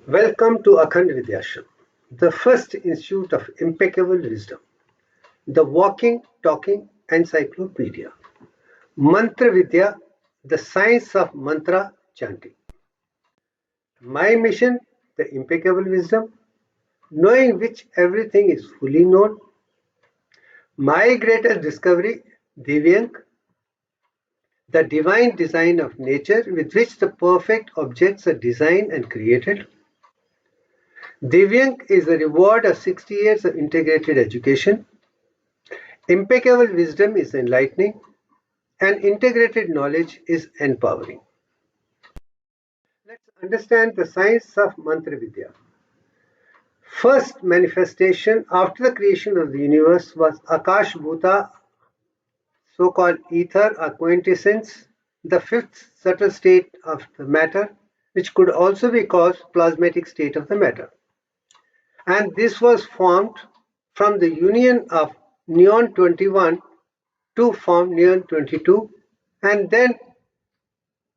Welcome to Akhand Vidyashram, the first institute of impeccable wisdom, the walking, talking encyclopedia. Mantra Vidya, the science of mantra chanting. My mission, the impeccable wisdom, knowing which everything is fully known. My greatest discovery, Divyank, the divine design of nature with which the perfect objects are designed and created. Divyank is the reward of 60 years of integrated education. Impeccable wisdom is enlightening, and integrated knowledge is empowering. Let's understand the science of Mantra Vidya. First manifestation after the creation of the universe was Akash Bhuta, so-called ether or quintessence, the fifth subtle state of the matter, which could also be called plasmatic state of the matter. And this was formed from the union of neon 21 to form neon 22, and then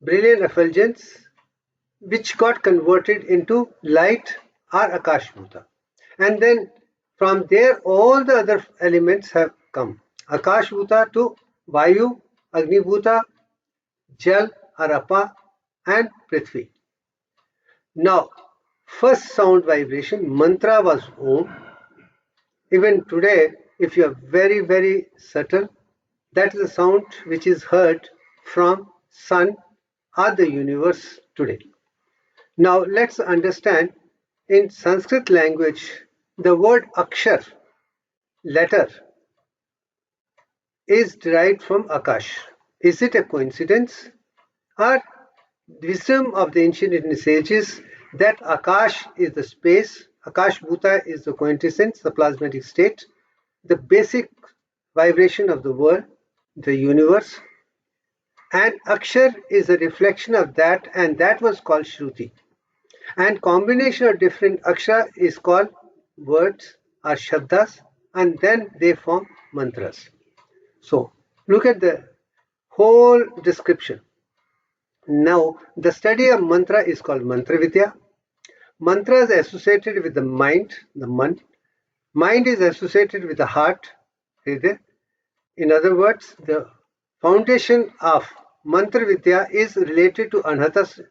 brilliant effulgence, which got converted into light or Akash Bhuta. And then from there, all the other elements have come. Akash Bhuta to Vayu, Agni Bhuta, Jal, Arapa, and Prithvi. Now, first sound vibration, mantra was Om. Even today, if you are very, very subtle, that is the sound which is heard from sun or the universe today. Now let's understand, in Sanskrit language, the word akshar, letter, is derived from Akash. Is it a coincidence? Or wisdom of the ancient Indian sages that Akash is the space, Akash Bhuta is the quintessence, the plasmatic state, the basic vibration of the world, the universe, and Akshar is a reflection of that, and that was called Shruti. And combination of different akshara is called words or shabdas, and then they form mantras. So look at the whole description. Now the study of mantra is called mantra vidya. Mantra is associated with the mind, the man. Mind is associated with the heart, hridaya. In other words, the foundation of mantra vidya is related to anahata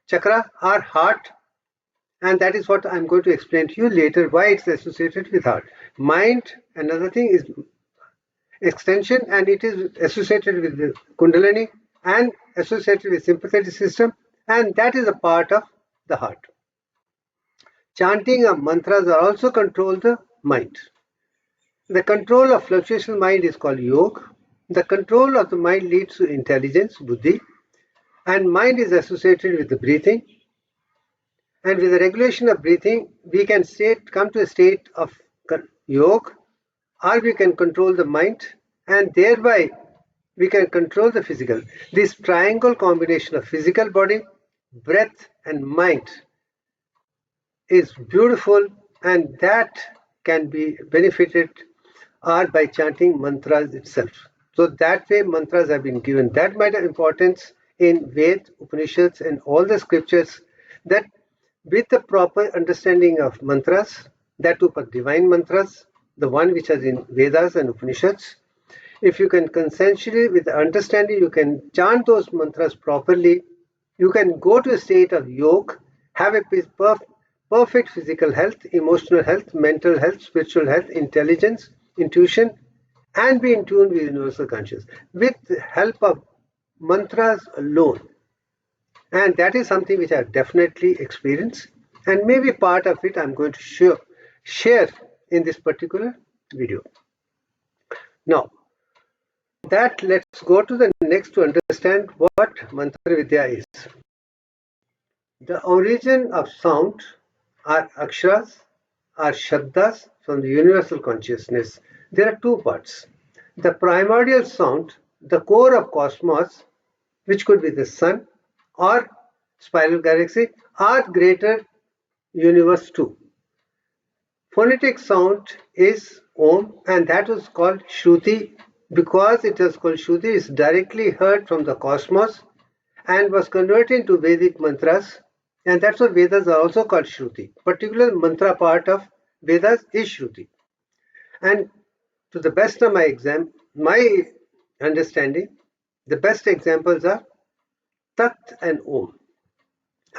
chakra or heart, and that is what I'm going to explain to you later, why it's associated with heart. Mind, another thing, is extension, and it is associated with the kundalini and associated with sympathetic system, and that is a part of the heart. Chanting of mantras are also control the mind. The control of fluctuation mind is called yoga. The control of the mind leads to intelligence, buddhi, and mind is associated with the breathing. And with the regulation of breathing, we can come to a state of yoga, or we can control the mind, and thereby we can control the physical. This triangle combination of physical body, breath, and mind is beautiful, and that can be benefited or by chanting mantras itself. So that way mantras have been given that much importance in Veda, Upanishads, and all the scriptures, that with the proper understanding of mantras, that too for divine mantras, the one which is in Vedas and Upanishads, if you can consensually, with the understanding, you can chant those mantras properly, you can go to a state of yoga, have a perfect physical health, emotional health, mental health, spiritual health, intelligence, intuition, and be in tune with universal consciousness with the help of mantras alone. And that is something which I have definitely experienced, and maybe part of it I'm going to share in this particular video. Now, that let's go to the next to understand what mantra vidya is. The origin of sound are aksharas, are shabdas from the universal consciousness. There are two parts. The primordial sound, the core of cosmos, which could be the sun or spiral galaxy or greater universe too. Phonetic sound is Om, and that was called Shruti. Because it was called Shruti, is directly heard from the cosmos and was converted into Vedic mantras And that's why Vedas are also called Shruti. Particular mantra part of Vedas is Shruti. And to the best of my understanding, the best examples are Tat and Om.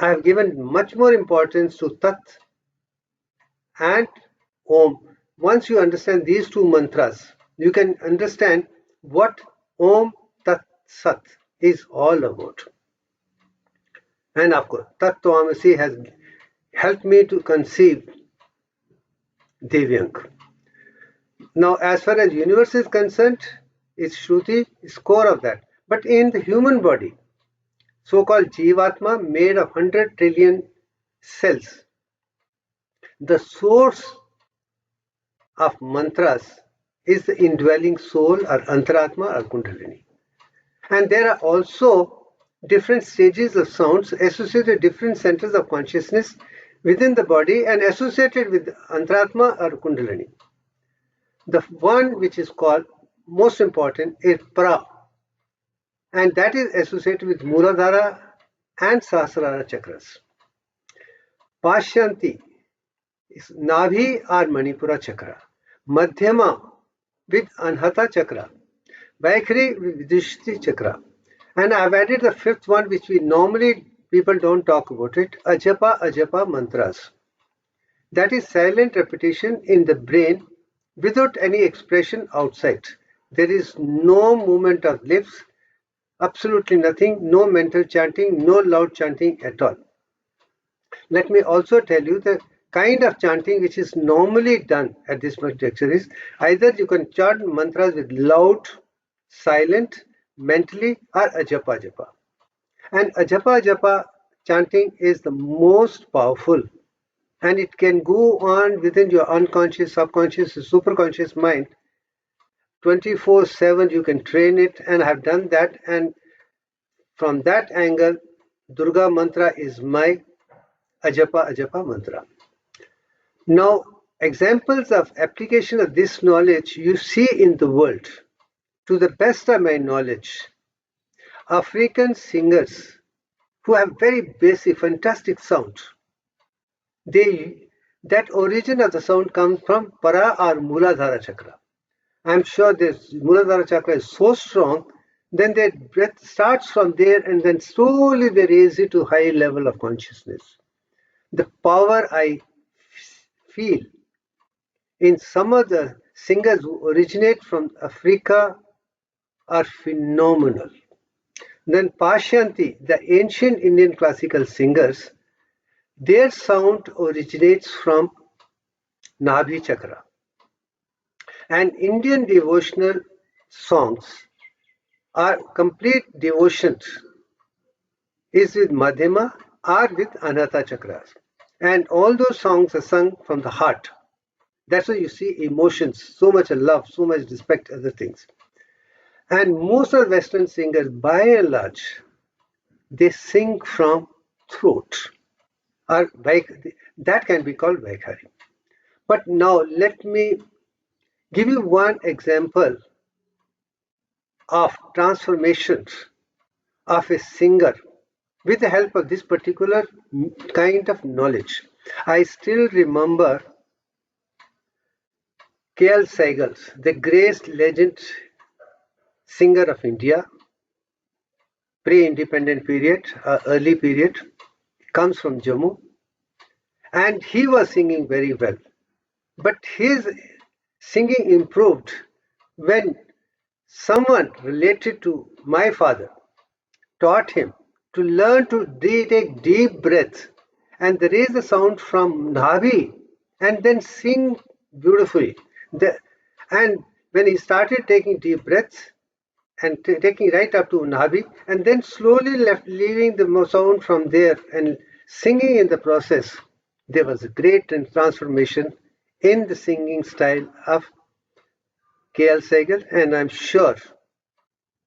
I have given much more importance to Tat and Om. Once you understand these two mantras, you can understand what Om Tat Sat is all about. And of course, Tat Tvamasi has helped me to conceive Devyank. Now, as far as universe is concerned, it's Shruti is core of that. But in the human body, so-called Jivatma made of 100 trillion cells, the source of mantras is the indwelling soul or Antaratma or Kundalini. And there are also different stages of sounds associated with different centers of consciousness within the body and associated with Antaratma or Kundalini. The one which is called most important is Pra, and that is associated with Muladhara and Sahasrara chakras. Pashyanti is Nabhi or Manipura chakra. Madhyama with Anhata chakra. Vaikhari with Vidushti chakra. And I've added the fifth one which we normally people don't talk about it, Ajapa mantras. That is silent repetition in the brain without any expression outside. There is no movement of lips, absolutely nothing, no mental chanting, no loud chanting at all. Let me also tell you the kind of chanting which is normally done at this lecture is either you can chant mantras with loud, silent, mentally, or ajapa. And ajapa chanting is the most powerful, and it can go on within your unconscious, subconscious, superconscious mind 24/7. You can train it, and I have done that. And from that angle, Durga mantra is my ajapa mantra. Now, examples of application of this knowledge you see in the world. To the best of my knowledge, African singers who have very basic, fantastic sound, that origin of the sound comes from Para or Muladhara chakra. I'm sure this Muladhara chakra is so strong, then their breath starts from there and then slowly they raise it to high level of consciousness. The power I feel in some of the singers who originate from Africa are phenomenal. Then Pashyanti, the ancient Indian classical singers, their sound originates from Nabhi chakra. And Indian devotional songs are complete devotions is with Madhyama or with Anahata chakras. And all those songs are sung from the heart. That's why you see emotions, so much love, so much respect, other things. And most of Western singers, by and large, they sing from throat. Or that can be called Vaikhari. But now let me give you one example of transformations of a singer with the help of this particular kind of knowledge. I still remember K.L. Sehgal, the great legend singer of India, pre-independent period, early period, comes from Jammu, and he was singing very well. But his singing improved when someone related to my father taught him to learn to take deep breaths and raise the sound from Nabhi and then sing beautifully. And when he started taking deep breaths and taking right up to Nabhi and then slowly leaving the sound from there and singing in the process, there was a great transformation in the singing style of K.L. Sehgal, and I'm sure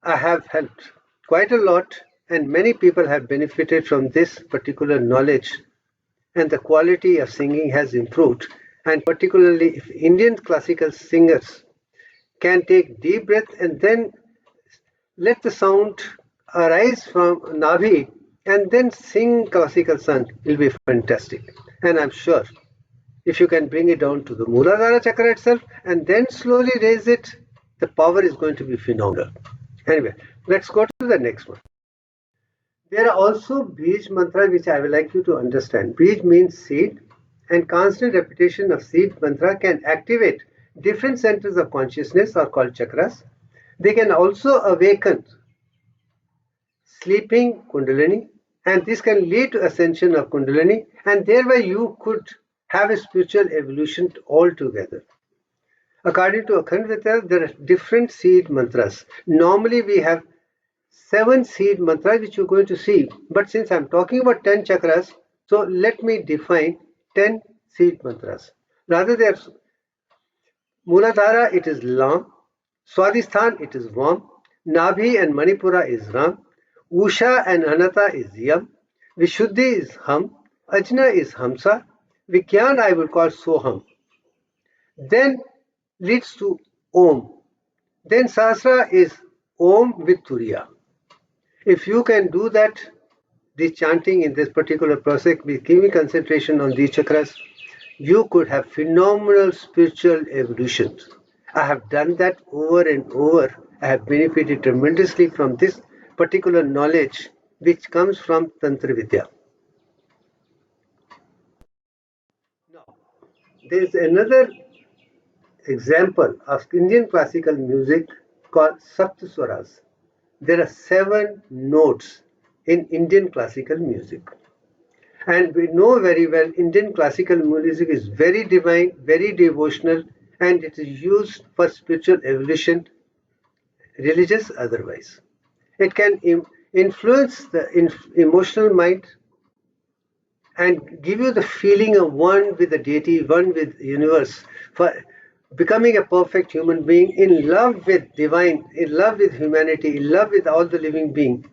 I have helped quite a lot, and many people have benefited from this particular knowledge, and the quality of singing has improved. And particularly if Indian classical singers can take deep breath and then let the sound arise from Nabhi and then sing classical song will be fantastic. And I'm sure if you can bring it down to the Muladhara chakra itself and then slowly raise it, the power is going to be phenomenal. Anyway, let's go to the next one. There are also Bij mantra which I would like you to understand. Bij means seed, and constant repetition of seed mantra can activate different centers of consciousness or called chakras. They can also awaken sleeping Kundalini, and this can lead to ascension of Kundalini, and thereby you could have a spiritual evolution altogether. According to Akhand Veda, there are different seed mantras. Normally we have 7 seed mantras which you're going to see, but since I'm talking about 10 chakras, so let me define 10 seed mantras. Rather, there's Muladhara, it is Lam, Swadhisthana, it is Vam, Nabhi and Manipura is Ram, Usha and Anata is Yam, Vishuddhi is Ham, Ajna is Hamsa, Vigyan I would call Soham. Then leads to Om. Then Sahasra is Om with Turiya. If you can do that, this chanting in this particular process with giving concentration on these chakras, you could have phenomenal spiritual evolutions. I have done that over and over. I have benefited tremendously from this particular knowledge which comes from Tantra Vidya. Now, there is another example of Indian classical music called Saptaswaras. There are 7 notes in Indian classical music. And we know very well Indian classical music is very divine, very devotional, and it is used for spiritual evolution, religious otherwise. It can influence the emotional mind and give you the feeling of one with the deity, one with the universe, for becoming a perfect human being in love with divine, in love with humanity, in love with all the living beings.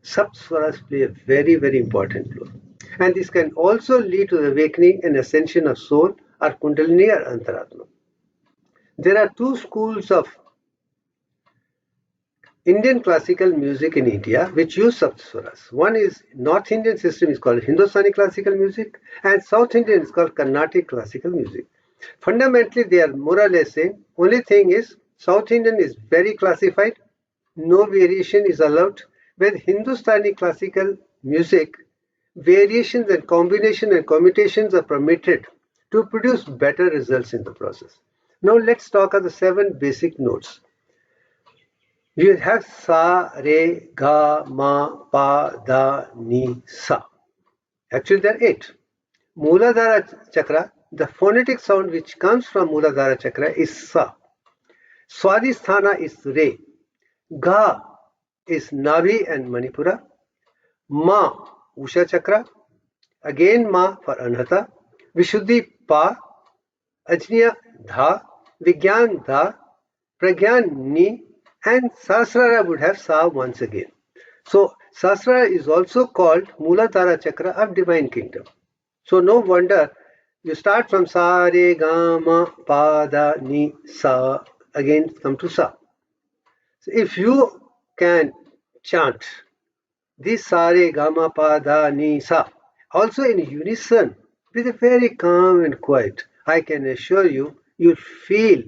Saptaswaras play a very, very important role. And this can also lead to the awakening and ascension of soul or Kundalini or Antaratma. There are 2 schools of Indian classical music in India which use Saptaswaras. One is North Indian system is called Hindustani classical music, and South Indian is called Carnatic classical music. Fundamentally, they are more or less same. Only thing is South Indian is very classified, no variation is allowed. With Hindustani classical music, variations and combination and commutations are permitted to produce better results in the process. Now let's talk of the 7 basic notes. You have Sa, Re, Ga, Ma, Pa, Da, Ni, Sa. Actually there are 8. Muladhara chakra, the phonetic sound which comes from Muladhara chakra is Sa. Swadhisthana is Re. Ga is Nabhi and Manipura. Ma, Usha chakra. Again Ma for Anahata. Vishuddhi Pa. Ajna Dha. Vigyan Dha. Pragyan Ni. And Sahasrara would have Sa once again. So Sahasrara is also called Muladhara chakra of divine kingdom. So no wonder you start from Sa, Re, Ga, Ma, Pa, Da, Ni, Sa, again come to Sa. So if you can chant this Sa, Re, Ga, Ma, Pa, Da, Ni, Sa, also in unison with a very calm and quiet, I can assure you, you'll feel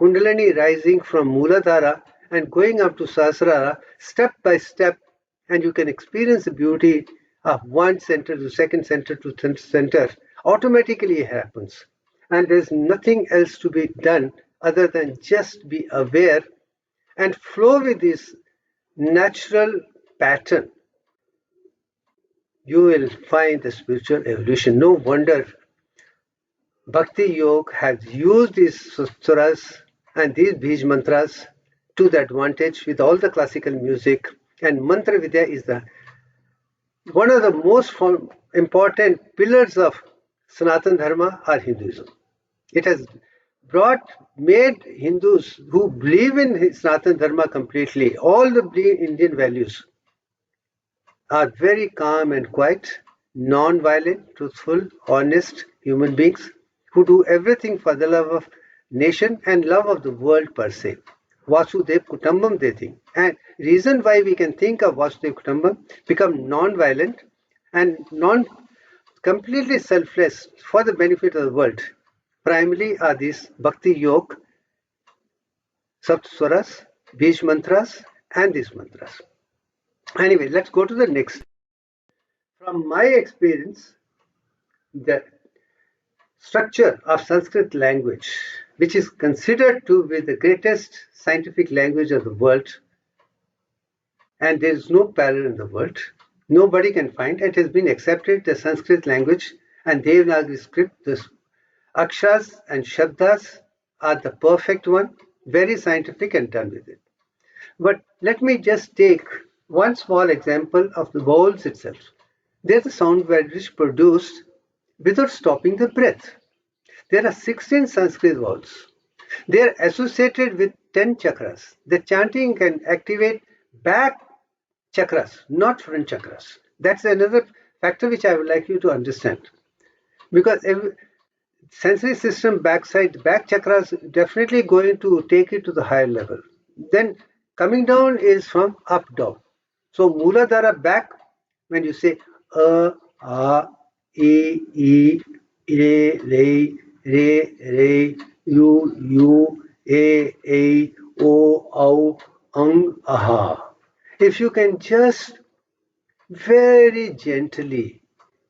Kundalini rising from Muladhara and going up to Sahasrara step by step, and you can experience the beauty of one center to second center to third center. Automatically it happens, and there's nothing else to be done other than just be aware and flow with this natural pattern. You will find the spiritual evolution. No wonder Bhakti Yoga has used these sutras and these Bij mantras to the advantage with all the classical music, and Mantra Vidya is one of the most important pillars of Sanatana Dharma or Hinduism. It has made Hindus who believe in Sanatana Dharma completely, all the Indian values, are very calm and quiet, non-violent, truthful, honest human beings who do everything for the love of nation and love of the world per se. Vasudev Kutumbam they think. And reason why we can think of Vasudev Kutumbam, become non-violent and completely selfless for the benefit of the world, primarily are these Bhakti Yoga, Saptswaras, Bij Mantras, and these mantras. Anyway, let's go to the next. From my experience, the structure of Sanskrit language, which is considered to be the greatest scientific language of the world, and there is no parallel in the world. Nobody can find. It has been accepted, the Sanskrit language and Devanagari script, the akshas and shabdas are the perfect one, very scientific and done with it. But let me just take one small example of the vowels itself. There's a sound which produced without stopping the breath. There are 16 Sanskrit vowels. They are associated with 10 chakras. The chanting can activate back chakras, not front chakras. That's another factor which I would like you to understand. Because sensory system back chakras definitely going to take it to the higher level. Then coming down is from up down. So Mooladhara back, when you say a, e, re, re, u, a, o, aha. If you can just very gently,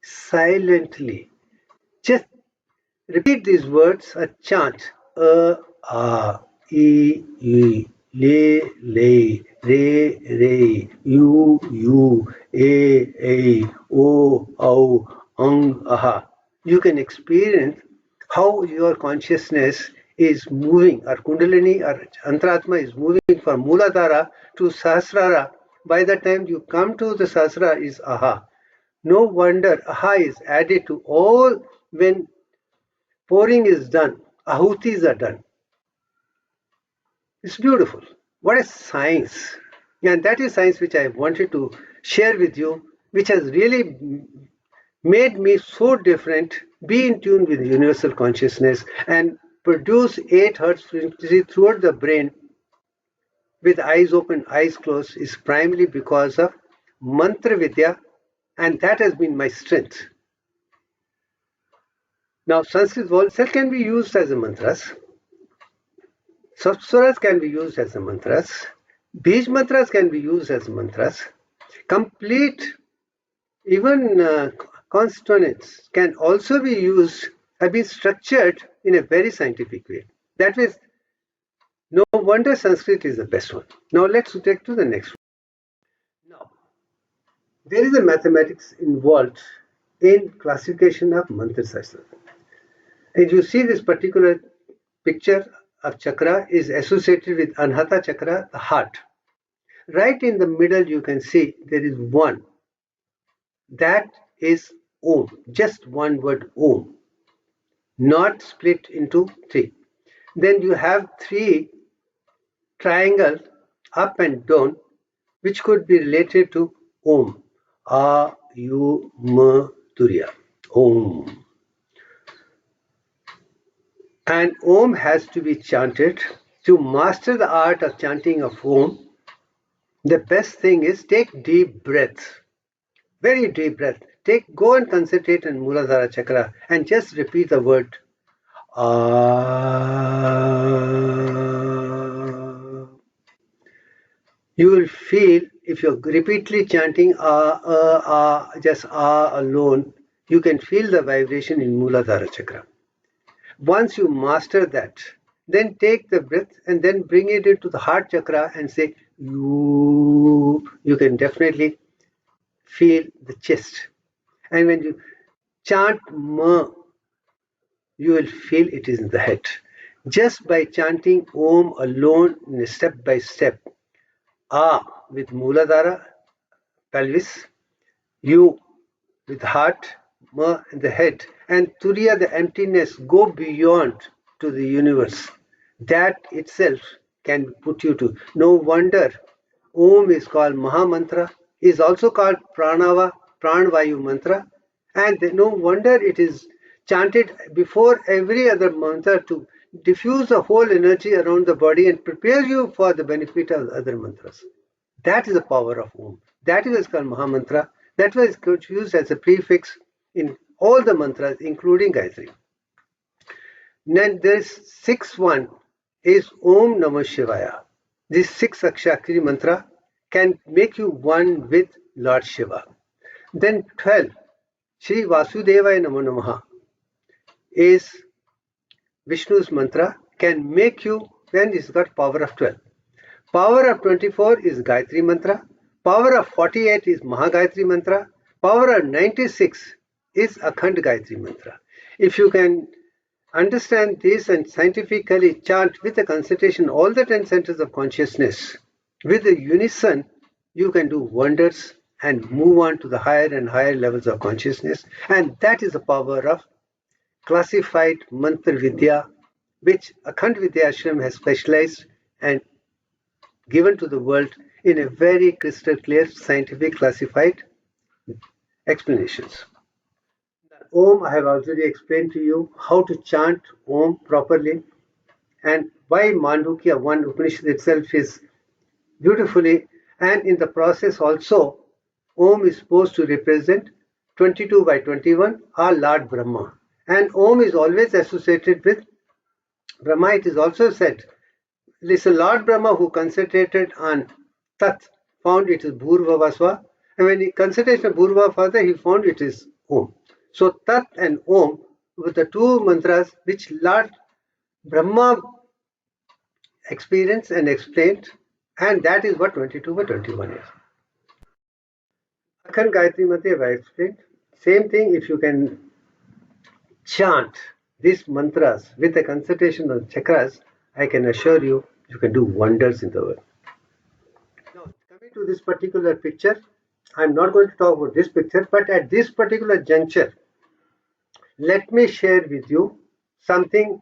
silently, just repeat these words, a chant, a, e, le, re, u, a, o, aha. You can experience how your consciousness is moving, or Kundalini or Antratma is moving from Mooladhara to Sahasrara. By the time you come to the Sahasrara is aha. No wonder aha is added to all when pouring is done, ahutis are done. It's beautiful. What a science. And that is science which I wanted to share with you, which has really made me so different, be in tune with universal consciousness and produce 8 hertz frequency throughout the brain with eyes open, eyes closed is primarily because of mantra vidya, and that has been my strength. Now, Sanskrit vowels can be used as a mantras. Sapswaras can be used as a mantras. Bij mantras can be used as mantras. Complete, even consonants can also be used, have been structured in a very scientific way. That is, no wonder Sanskrit is the best one. Now let's take to the next one. Now, there is a mathematics involved in classification of mantras. And you see this particular picture of chakra is associated with Anahata chakra, the heart. Right in the middle you can see there is one. That is Om, just one word Om, not split into 3. Then you have 3 triangles up and down which could be related to Om. A, U, M, Turiya. Om. And Om has to be chanted. To master the art of chanting of Om, the best thing is take deep breaths. Very deep breath. Go and concentrate on Mooladhara chakra and just repeat the word You will feel, if you're repeatedly chanting just alone, you can feel the vibration in Mooladhara chakra. Once you master that, then take the breath and then bring it into the heart chakra and say you can definitely feel the chest. And when you chant Ma, you will feel it is in the head. Just by chanting Om alone, step by step, A with Mooladhara, pelvis, U with heart, Ma in the head, and Turiya, the emptiness, go beyond to the universe. That itself can put you to. No wonder Om is called Maha Mantra, is also called Pranavayu Mantra, and no wonder it is chanted before every other mantra to diffuse the whole energy around the body and prepare you for the benefit of the other mantras. That is the power of Om. That is called Mahamantra. That was used as a prefix in all the mantras, including Gayatri. Then this sixth one is Om Namah Shivaya. This six Akshakri mantra can make you one with Lord Shiva. Then 12, Shri Vasudevaya Namo Namaha is Vishnu's mantra, can make you, then it's got power of 12. Power of 24 is Gayatri mantra. Power of 48 is Mahagayatri mantra. Power of 96 is Akhand Gayatri mantra. If you can understand this and scientifically chant with the concentration all the 10 centers of consciousness with the unison, you can do wonders and move on to the higher and higher levels of consciousness. And that is the power of classified mantra vidya, which Akhand Vidya Ashram has specialized and given to the world in a very crystal clear, scientific, classified explanations. Om, I have already explained to you how to chant Om properly and why Mandukya, one Upanishad itself, is beautifully, and in the process also, Om is supposed to represent 22 by 21 or Lord Brahma. And Om is always associated with Brahma. It is also said, this is Lord Brahma who concentrated on Tat, found it is Bhurva Vasva, and when he concentrated on Bhurva Father, he found it is Om. So Tat and Om were the two mantras which Lord Brahma experienced and explained, and that is what 22 by 21 is. Akhand Gayatri Mantra I explained. Same thing, if you can chant these mantras with the concentration on chakras, I can assure you, you can do wonders in the world. Now, coming to this particular picture, I'm not going to talk about this picture, but at this particular juncture, let me share with you something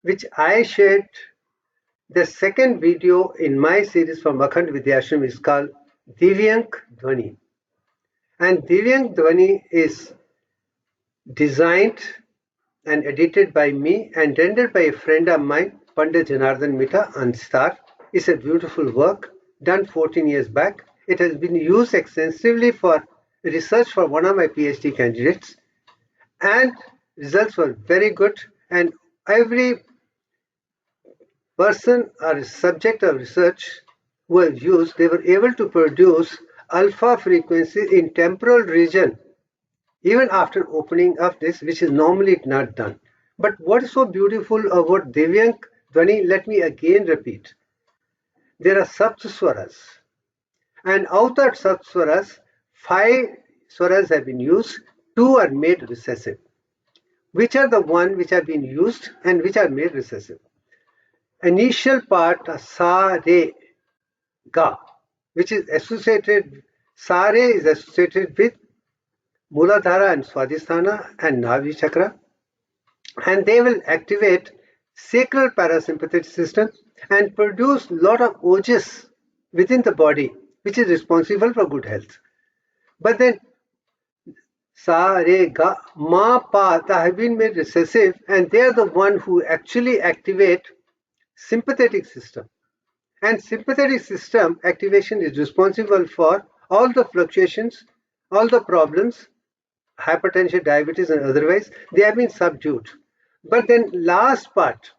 which I shared. The second video in my series from Akhand Vidyashram is called Divyank Dhwani. And Divyank Dhwani is designed and edited by me and rendered by a friend of mine, Pandit Janardhan Mita on Star. It's a beautiful work done 14 years back. It has been used extensively for research for one of my PhD candidates, and results were very good, and every person or subject of research who have used, they were able to produce alpha frequencies in temporal region even after opening of this, which is normally not done. But what is so beautiful about Divyank Dhwani, let me again repeat. There are Saptaswaras, and out of Saptaswaras, 5 swaras have been used, 2 are made recessive. Which are the ones which have been used and which are made recessive? Initial part Sa Re Ga, which is associated, Sa Re is associated with Muladhara and Swadhisthana and Navi Chakra, and they will activate sacral parasympathetic system and produce lot of ojas within the body, which is responsible for good health. But then Sa, Re, Ga, Ma, Pa, they have been made recessive, and they are the one who actually activate sympathetic system. And sympathetic system activation is responsible for all the fluctuations, all the problems, hypertension, diabetes, and otherwise, they have been subdued. But then last part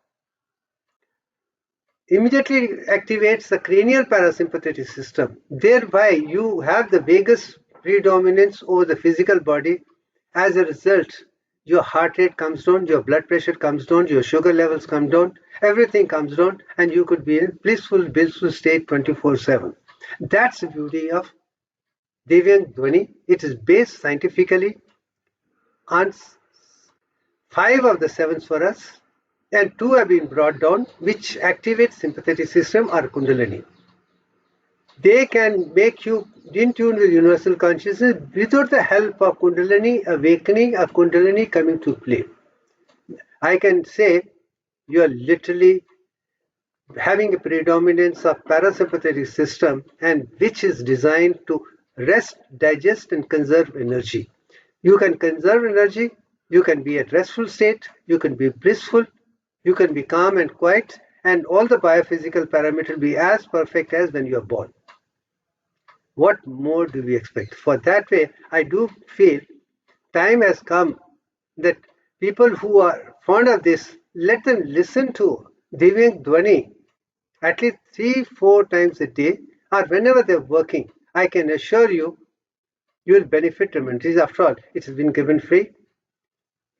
immediately activates the cranial parasympathetic system. Thereby, you have the vagus predominance over the physical body. As a result, your heart rate comes down, your blood pressure comes down, your sugar levels come down, everything comes down, and you could be in blissful state 24/7. That's the beauty of Divyank Dhwani. It is based scientifically on 5 of the 7 swaras, and 2 have been brought down, which activate sympathetic system or Kundalini. They can make you in tune with universal consciousness without the help of Kundalini awakening or Kundalini coming to play. I can say you are literally having a predominance of parasympathetic system, and which is designed to rest, digest, and conserve energy. You can conserve energy, you can be at restful state, you can be blissful, You can be calm and quiet, and all the biophysical parameters will be as perfect as when you are born. What more do we expect? For that way, I do feel time has come that people who are fond of this, let them listen to Divyang Dwani at least 3-4 times a day or whenever they're working. I can assure you, you will benefit tremendously. After all, it has been given free.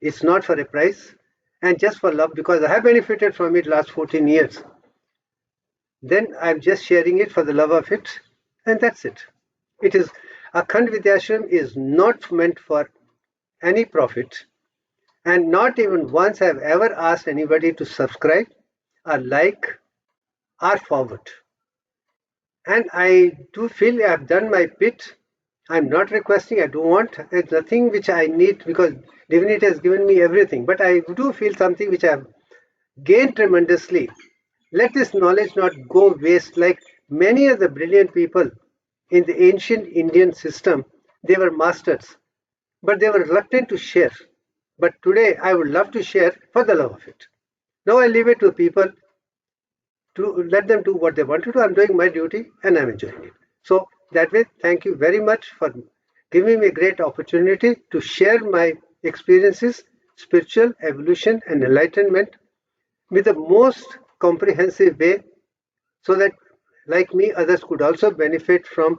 It's not for a price and just for love, because I have benefited from it last 14 years. Then I'm just sharing it for the love of it, and that's it. It is Akhand Vidyashram is not meant for any profit, and not even once I've ever asked anybody to subscribe or like or forward. And I do feel I've done my bit. I'm not requesting, I don't want. It's nothing which I need, because divinity has given me everything. But I do feel something which I've gained tremendously. Let this knowledge not go waste, like many of the brilliant people in the ancient Indian system. They were masters, but they were reluctant to share. But today I would love to share for the love of it. Now I leave it to people to let them do what they want to do. I'm doing my duty and I'm enjoying it. So that way, thank you very much for giving me a great opportunity to share my experiences, spiritual evolution and enlightenment with the most comprehensive way, so that like me, others could also benefit from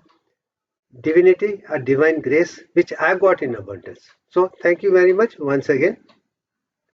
divinity or divine grace, which I got in abundance. So thank you very much once again.